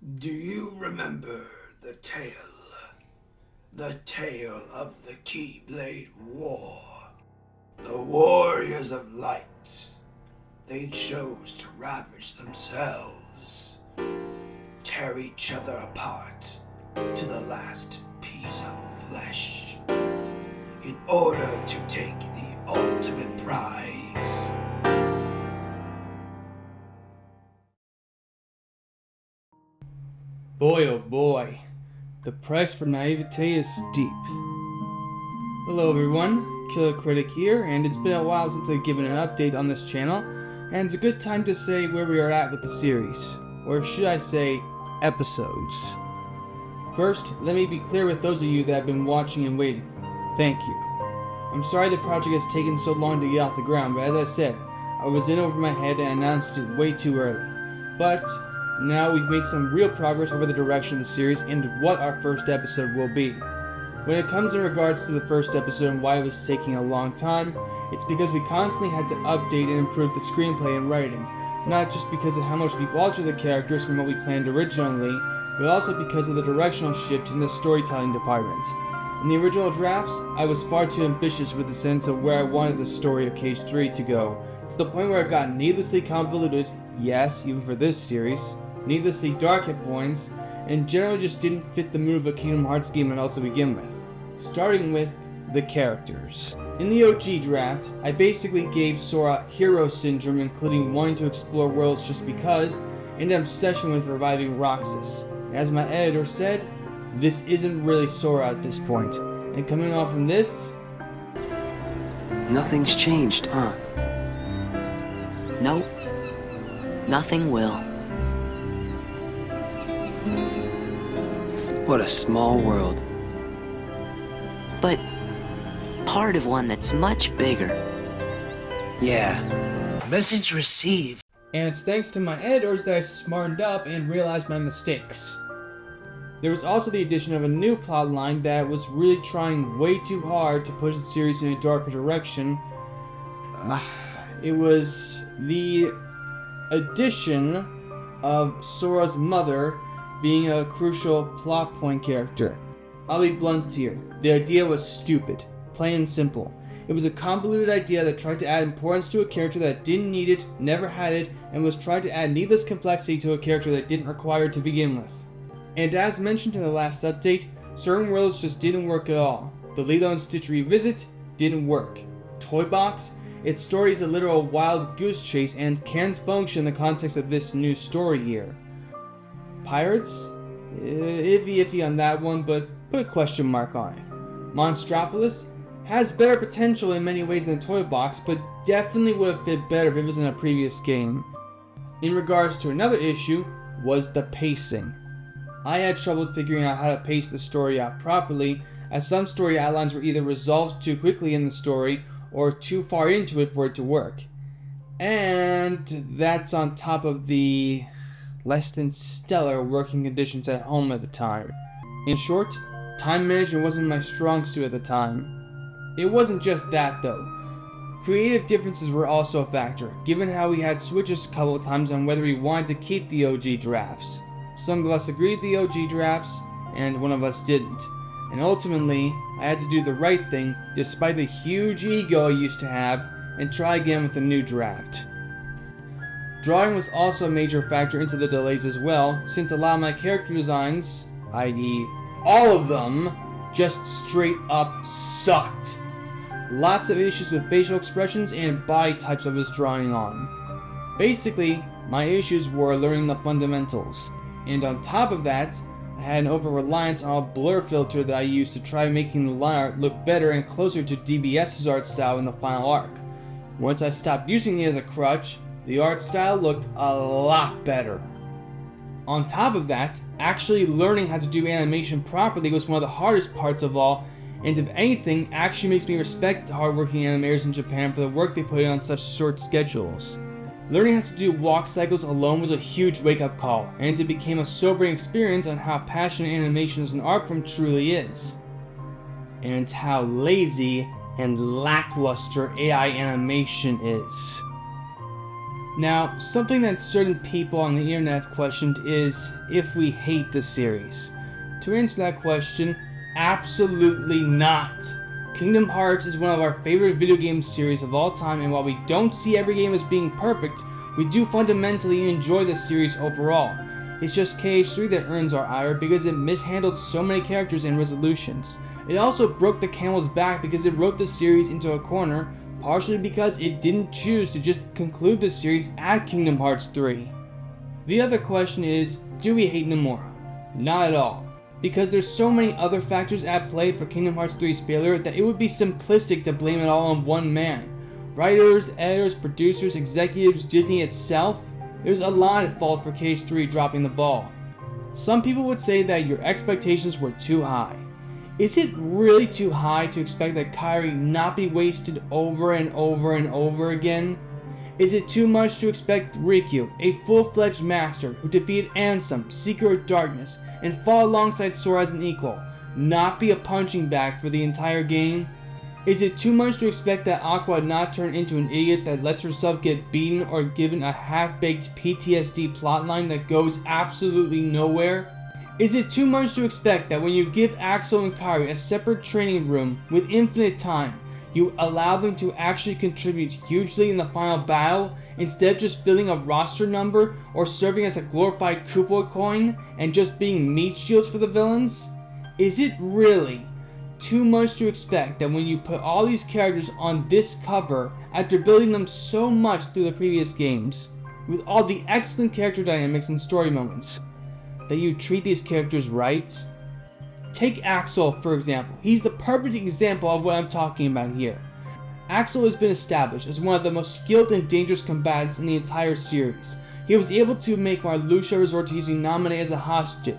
Do you remember the tale? The tale of the Keyblade War. The warriors of light. They chose to ravage themselves. Tear each other apart to the last piece of flesh. In order to take the ultimate prize. Boy oh boy, the price for naivete is steep. Hello everyone, Killer Critic here, and it's been a while since I've given an update on this channel, and it's a good time to say where we are at with the series, or should I say, episodes. First, let me be clear with those of you that have been watching and waiting. Thank you. I'm sorry the project has taken so long to get off the ground, but as I said, I was in over my head and announced it way too early. But now we've made some real progress over the direction of the series and what our first episode will be. When it comes in regards to the first episode and why it was taking a long time, it's because we constantly had to update and improve the screenplay and writing, not just because of how much we've altered the characters from what we planned originally, but also because of the directional shift in the storytelling department. In the original drafts, I was far too ambitious with the sense of where I wanted the story of Cage 3 to go, to the point where it got needlessly convoluted, yes, even for this series, needlessly dark at points, and generally just didn't fit the mood of a Kingdom Hearts game at all to begin with. Starting with the characters. In the OG draft, I basically gave Sora hero syndrome, including wanting to explore worlds just because, and an obsession with reviving Roxas. As my editor said, this isn't really Sora at this point, and coming on from this... Nothing's changed, huh? Nope. Nothing will. What a small world. But part of one that's much bigger. Yeah. Message received. And it's thanks to my editors that I smartened up and realized my mistakes. There was also the addition of a new plotline that was really trying way too hard to push the series in a darker direction. It was the addition of Sora's mother being a crucial plot point character. I'll be blunt here. The idea was stupid. Plain and simple. It was a convoluted idea that tried to add importance to a character that didn't need it, never had it, and was trying to add needless complexity to a character that didn't require it to begin with. And as mentioned in the last update, certain worlds just didn't work at all. The Lilo and Stitch revisit didn't work. Toy Box? Its story is a literal wild goose chase and can't function in the context of this new story here. Pirates? Iffy on that one, but put a question mark on it. Monstropolis? Has better potential in many ways than Toy Box, but definitely would have fit better if it was in a previous game. In regards to another issue, was the pacing. I had trouble figuring out how to pace the story out properly, as some story outlines were either resolved too quickly in the story, or too far into it for it to work. And that's on top of the less than stellar working conditions at home at the time. In short, time management wasn't my strong suit at the time. It wasn't just that though. Creative differences were also a factor, given how we had switches a couple of times on whether we wanted to keep the OG drafts. Some of us agreed with the OG drafts, and one of us didn't. And ultimately, I had to do the right thing, despite the huge ego I used to have, and try again with the new draft. Drawing was also a major factor into the delays as well, since a lot of my character designs, i.e. all of them, just straight up sucked. Lots of issues with facial expressions and body types I was drawing on. Basically, my issues were learning the fundamentals. And on top of that, I had an over-reliance on a blur filter that I used to try making the line art look better and closer to DBS's art style in the final arc. Once I stopped using it as a crutch, the art style looked a lot better. On top of that, actually learning how to do animation properly was one of the hardest parts of all, and if anything, actually makes me respect the hardworking animators in Japan for the work they put in on such short schedules. Learning how to do walk cycles alone was a huge wake-up call, and it became a sobering experience on how passionate animation as an art form truly is. And how lazy and lackluster AI animation is. Now, something that certain people on the internet have questioned is if we hate the series. To answer that question, absolutely not. Kingdom Hearts is one of our favorite video game series of all time, and while we don't see every game as being perfect, we do fundamentally enjoy the series overall. It's just KH3 that earns our ire because it mishandled so many characters and resolutions. It also broke the camel's back because it wrote the series into a corner, partially because it didn't choose to just conclude the series at Kingdom Hearts 3. The other question is, do we hate Nomura? Not at all, because there's so many other factors at play for Kingdom Hearts 3's failure that it would be simplistic to blame it all on one man. Writers, editors, producers, executives, Disney itself, there's a lot at fault for KH3 dropping the ball. Some people would say that your expectations were too high. Is it really too high to expect that Kairi not be wasted over and over and over again? Is it too much to expect Riku, a full-fledged master who defeated Ansem, Seeker of Darkness, and fought alongside Sora as an equal, not be a punching bag for the entire game? Is it too much to expect that Aqua not turn into an idiot that lets herself get beaten or given a half-baked PTSD plotline that goes absolutely nowhere? Is it too much to expect that when you give Axel and Kairi a separate training room with infinite time, you allow them to actually contribute hugely in the final battle instead of just filling a roster number or serving as a glorified Koopa coin and just being meat shields for the villains? Is it really too much to expect that when you put all these characters on this cover after building them so much through the previous games, with all the excellent character dynamics and story moments, that you treat these characters right? Take Axel, for example. He's the perfect example of what I'm talking about here. Axel has been established as one of the most skilled and dangerous combatants in the entire series. He was able to make Marluxia resort to using Naminé as a hostage,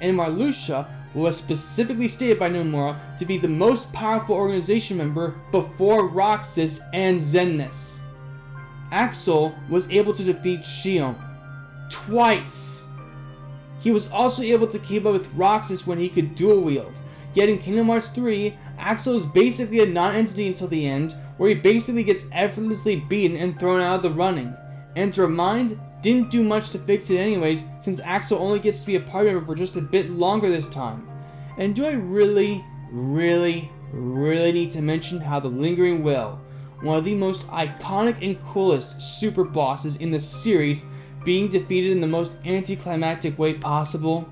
and Marluxia was specifically stated by Nomura to be the most powerful organization member before Roxas and Zenith. Axel was able to defeat Xion twice. He was also able to keep up with Roxas when he could dual wield. Yet in Kingdom Hearts 3, Axel is basically a non-entity until the end, where he basically gets effortlessly beaten and thrown out of the running. And to remind, didn't do much to fix it anyways, since Axel only gets to be a party member for just a bit longer this time. And do I really need to mention how the Lingering Will, one of the most iconic and coolest super bosses in the series, being defeated in the most anticlimactic way possible?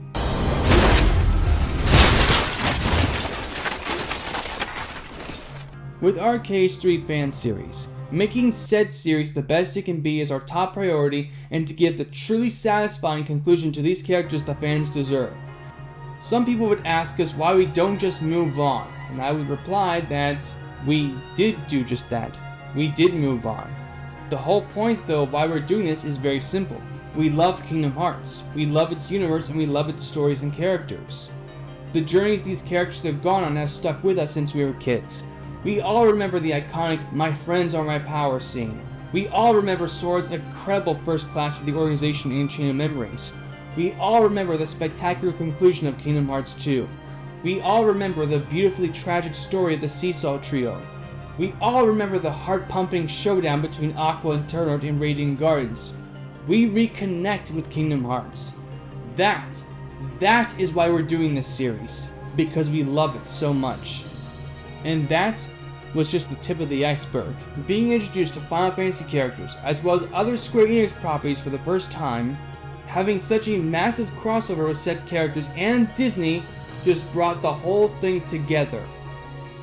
With our KH3 fan series, making said series the best it can be is our top priority, and to give the truly satisfying conclusion to these characters the fans deserve. Some people would ask us why we don't just move on, and I would reply that we did do just that. We did move on. The whole point, though, of why we're doing this is very simple. We love Kingdom Hearts, we love its universe, and we love its stories and characters. The journeys these characters have gone on have stuck with us since we were kids. We all remember the iconic "My friends are my power" scene. We all remember Sora's incredible first clash with the organization in Chain of Memories. We all remember the spectacular conclusion of Kingdom Hearts 2. We all remember the beautifully tragic story of the Seesaw Trio. We all remember the heart-pumping showdown between Aqua and Xehanort in Radiant Gardens. We reconnect with Kingdom Hearts. That is why we're doing this series, because we love it so much. And that was just the tip of the iceberg. Being introduced to Final Fantasy characters, as well as other Square Enix properties for the first time, having such a massive crossover with said characters and Disney just brought the whole thing together.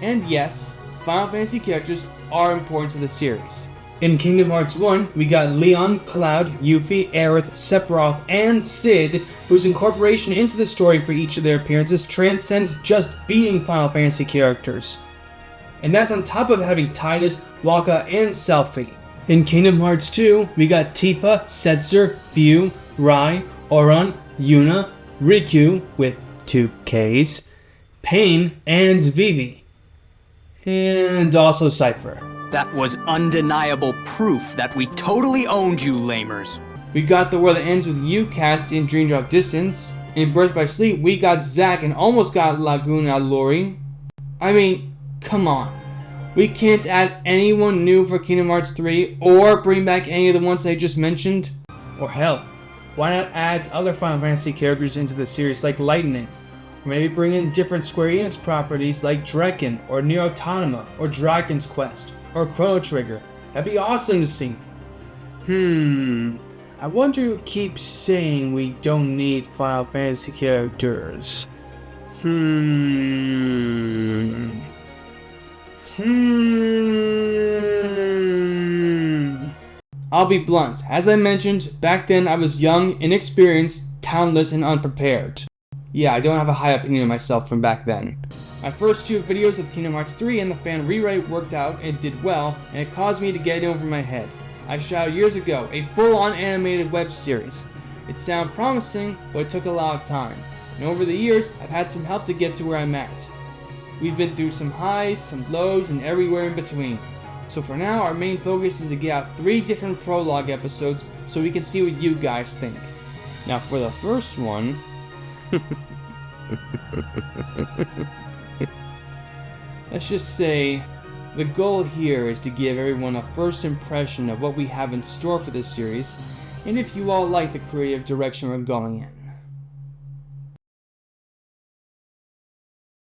And yes, Final Fantasy characters are important to the series. In Kingdom Hearts 1, we got Leon, Cloud, Yuffie, Aerith, Sephiroth, and Cid, whose incorporation into the story for each of their appearances transcends just being Final Fantasy characters. And that's on top of having Tidus, Wakka, and Selphie. In Kingdom Hearts 2, we got Tifa, Setzer, View, Rai, Auron, Yuna, Riku, with 2 Ks, Pain, and Vivi. And also Cypher. That was undeniable proof that we totally owned you, lamers. We got the world that ends with you cast in Dream Drop Distance. In Birth by Sleep, we got Zack and almost got Laguna Lori. I mean, come on. We can't add anyone new for Kingdom Hearts 3 or bring back any of the ones I just mentioned? Or hell, why not add other Final Fantasy characters into the series like Lightning? Or maybe bring in different Square Enix properties like Drekken or Nier Automata or Dragon's Quest or Chrono Trigger. That'd be awesome to see. I wonder who keeps saying we don't need Final Fantasy characters. I'll be blunt. As I mentioned, back then I was young, inexperienced, talentless, and unprepared. Yeah, I don't have a high opinion of myself from back then. My first 2 videos of Kingdom Hearts 3 and the fan rewrite worked out and did well, and it caused me to get it over my head. I shot years ago a full-on animated web series. It sounded promising, but it took a lot of time. And over the years, I've had some help to get to where I'm at. We've been through some highs, some lows, and everywhere in between. So for now, our main focus is to get out 3 different prologue episodes so we can see what you guys think. Now for the first one... let's just say, the goal here is to give everyone a first impression of what we have in store for this series, and if you all like the creative direction we're going in.